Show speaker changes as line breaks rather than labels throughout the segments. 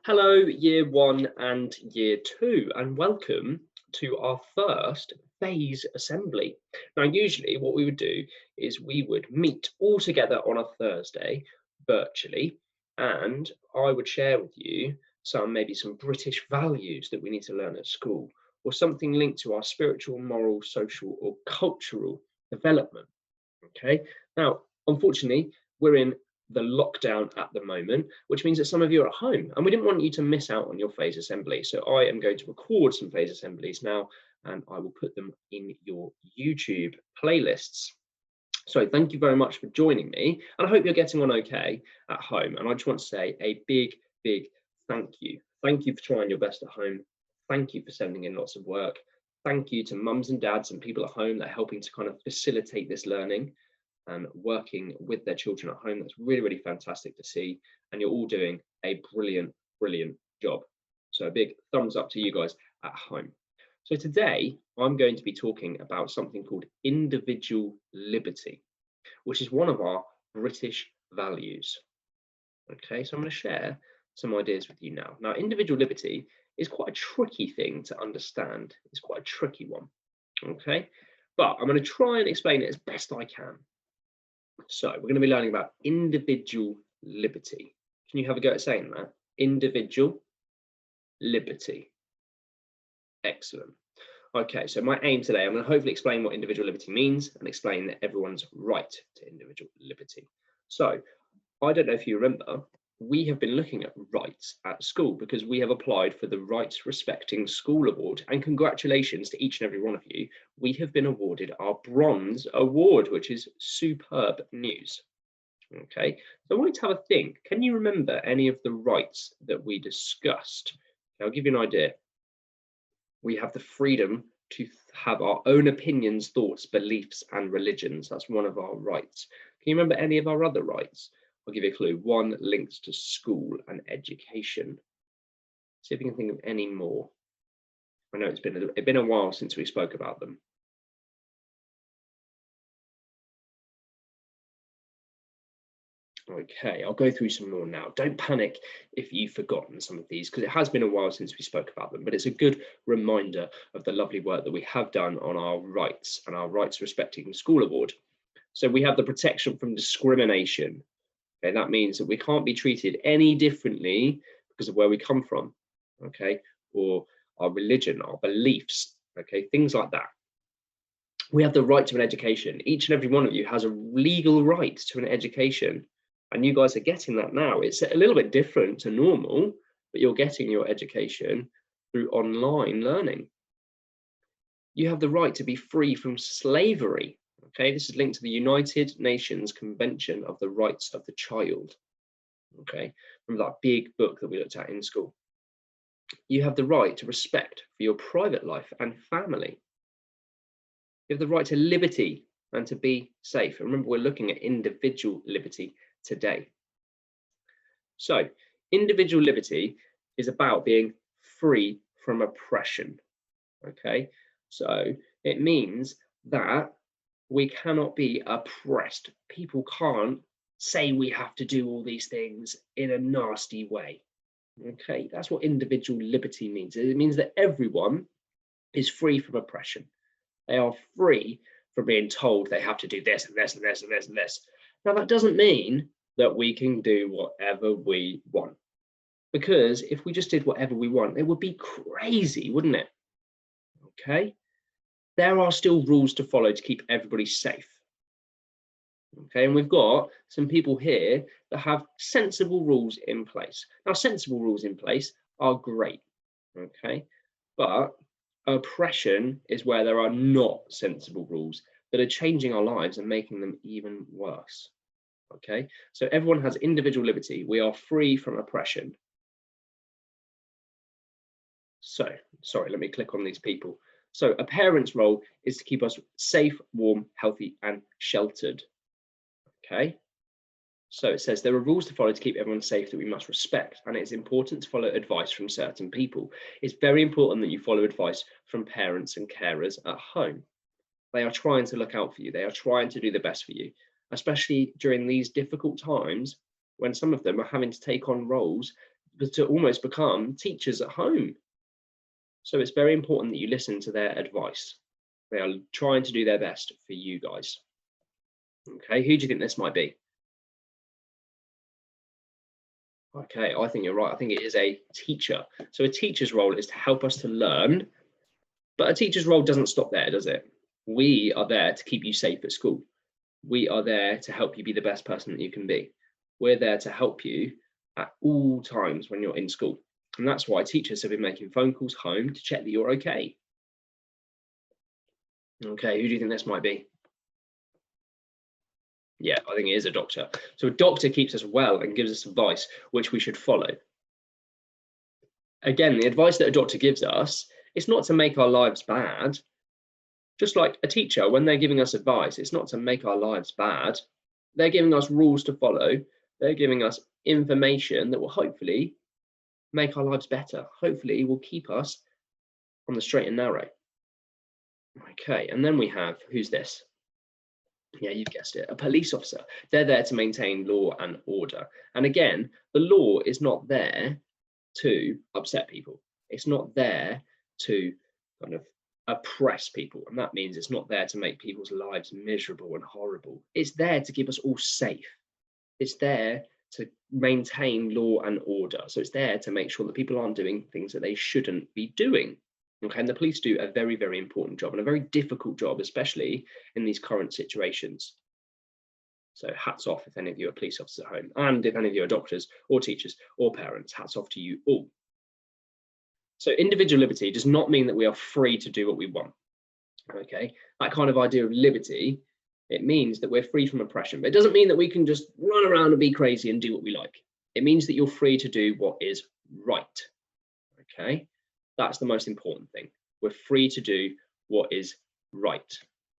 Hello, year one and year two, and welcome to our first phase assembly. Now, usually what we would do is we would meet all together on a Thursday virtually, and I would share with you maybe some British values that we need to learn at school, or something linked to our spiritual, moral, social, or cultural development. Okay. Now, unfortunately, we're in the lockdown at the moment, which means that some of you are at home, and we didn't want you to miss out on your phase assembly. So I am going to record some phase assemblies now, and I will put them in your YouTube playlists. So thank you very much for joining me, and I hope you're getting on okay at home. And I just want to say a big, big thank you. Thank you for trying your best at home. Thank you for sending in lots of work. Thank you to mums and dads and people at home that are helping to kind of facilitate this learning and working with their children at home. That's really, really fantastic to see. And you're all doing a brilliant, brilliant job. So a big thumbs up to you guys at home. So today I'm going to be talking about something called individual liberty, which is one of our British values. Okay, so I'm going to share some ideas with you now. Now, individual liberty is quite a tricky thing to understand. It's quite a tricky one. Okay, but I'm going to try and explain it as best I can. So we're going to be learning about individual liberty. Can you have a go at saying that? Individual liberty. Excellent. Okay, so my aim today, I'm going to hopefully explain what individual liberty means and explain that everyone's right to individual liberty. So I don't know if you remember, we have been looking at rights at school because we have applied for the Rights Respecting School Award, and congratulations to each and every one of you. We have been awarded our Bronze Award, which is superb news. Okay, so I want you to have a think. Can you remember any of the rights that we discussed? I'll give you an idea. We have the freedom to have our own opinions, thoughts, beliefs, and religions. That's one of our rights. Can you remember any of our other rights? I'll give you a clue. One links to school and education. See if you can think of any more. I know it's been a while since we spoke about them. Okay, I'll go through some more now. Don't panic if you've forgotten some of these, because it has been a while since we spoke about them, but it's a good reminder of the lovely work that we have done on our rights and our Rights Respecting School Award. So we have the protection from discrimination. Okay, that means that we can't be treated any differently because of where we come from, okay, or our religion, our beliefs, okay, things like that. We have the right to an education. Each and every one of you has a legal right to an education, and you guys are getting that now. It's a little bit different to normal, but you're getting your education through online learning. You have the right to be free from slavery. Okay, this is linked to the United Nations Convention of the Rights of the Child. Okay, remember that big book that we looked at in school. You have the right to respect for your private life and family. You have the right to liberty and to be safe. And remember, we're looking at individual liberty today. So, individual liberty is about being free from oppression. Okay, so it means that we cannot be oppressed. People can't say we have to do all these things in a nasty way. Okay, that's what individual liberty means. It means that everyone is free from oppression. They are free from being told they have to do this and this and this and this and this. Now, that doesn't mean that we can do whatever we want, because if we just did whatever we want, it would be crazy, wouldn't it? Okay. There are still rules to follow to keep everybody safe. Okay, and we've got some people here that have sensible rules in place. Now, sensible rules in place are great, okay, but oppression is where there are not sensible rules that are changing our lives and making them even worse. Okay, so everyone has individual liberty. We are free from oppression. So, sorry, let me click on these people. So a parent's role is to keep us safe, warm, healthy, and sheltered. Okay, so it says there are rules to follow to keep everyone safe that we must respect, and it's important to follow advice from certain people. It's very important that you follow advice from parents and carers at home. They are trying to look out for you. They are trying to do the best for you, especially during these difficult times when some of them are having to take on roles to almost become teachers at home. So it's very important that you listen to their advice. They are trying to do their best for you guys. Okay, who do you think this might be? Okay, I think you're right. I think it is a teacher. So a teacher's role is to help us to learn, but a teacher's role doesn't stop there, does it? We are there to keep you safe at school. We are there to help you be the best person that you can be. We're there to help you at all times when you're in school. And that's why teachers have been making phone calls home to check that you're okay. Okay, who do you think this might be? Yeah, I think it is a doctor. So a doctor keeps us well and gives us advice, which we should follow. Again, the advice that a doctor gives us, it's not to make our lives bad. Just like a teacher, when they're giving us advice, it's not to make our lives bad. They're giving us rules to follow. They're giving us information that will hopefully make our lives better. Hopefully will keep us on the straight and narrow. Okay, and then we have, who's this? Yeah, you've guessed it, a police officer. They're there to maintain law and order. And again, the law is not there to upset people. It's not there to kind of oppress people. And that means it's not there to make people's lives miserable and horrible. It's there to keep us all safe. It's there to maintain law and order. So it's there to make sure that people aren't doing things that they shouldn't be doing. Okay, and the police do a very, very important job and a very difficult job, especially in these current situations. So hats off if any of you are police officers at home, and if any of you are doctors or teachers or parents, hats off to you all. So individual liberty does not mean that we are free to do what we want. Okay, that kind of idea of liberty, it means that we're free from oppression, but it doesn't mean that we can just run around and be crazy and do what we like. It means that you're free to do what is right. Okay. That's the most important thing. We're free to do what is right.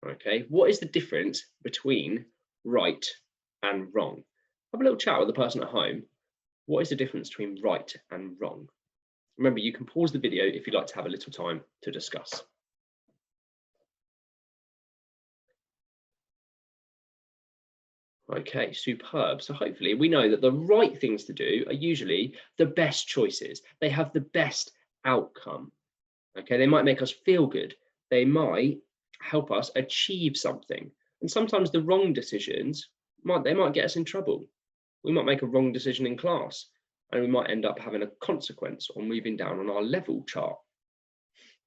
Okay, what is the difference between right and wrong? Have a little chat with the person at home. What is the difference between right and wrong? Remember, you can pause the video if you'd like to have a little time to discuss. Okay, superb. So hopefully we know that the right things to do are usually the best choices. They have the best outcome. Okay, they might make us feel good. They might help us achieve something. And sometimes the wrong decisions might get us in trouble. We might make a wrong decision in class and we might end up having a consequence or moving down on our level chart.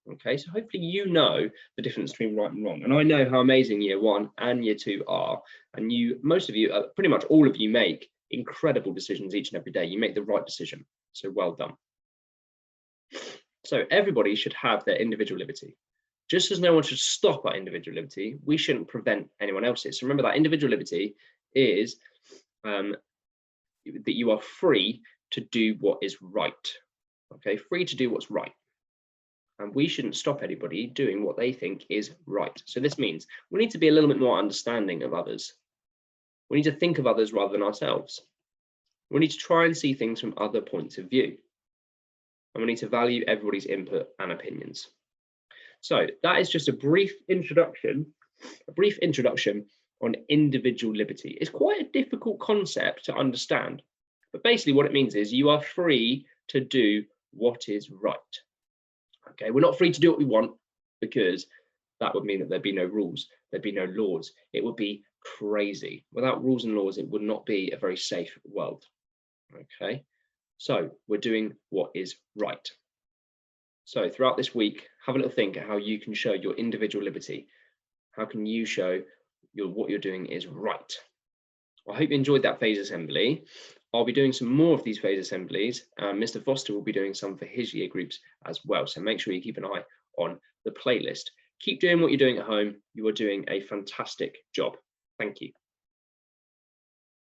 Okay, so hopefully you know the difference between right and wrong. And I know how amazing year 1 and year 2 are. And most of you, pretty much all of you, make incredible decisions each and every day. You make the right decision. So well done. So everybody should have their individual liberty. Just as no one should stop our individual liberty, we shouldn't prevent anyone else's. So remember that individual liberty is that you are free to do what is right. Okay, free to do what's right. And we shouldn't stop anybody doing what they think is right. So this means we need to be a little bit more understanding of others. We need to think of others rather than ourselves. We need to try and see things from other points of view. And we need to value everybody's input and opinions. So that is just a brief introduction on individual liberty. It's quite a difficult concept to understand, but basically what it means is you are free to do what is right. Okay, we're not free to do what we want, because that would mean that there'd be no rules, there'd be no laws. It would be crazy. Without rules and laws, it would not be a very safe world. Okay, so we're doing what is right. So throughout this week, have a little think at how you can show your individual liberty. How can you show what you're doing is right? I hope you enjoyed that phase assembly. I'll be doing some more of these phase assemblies. Mr. Foster will be doing some for his year groups as well. So make sure you keep an eye on the playlist. Keep doing what you're doing at home. You are doing a fantastic job. Thank you.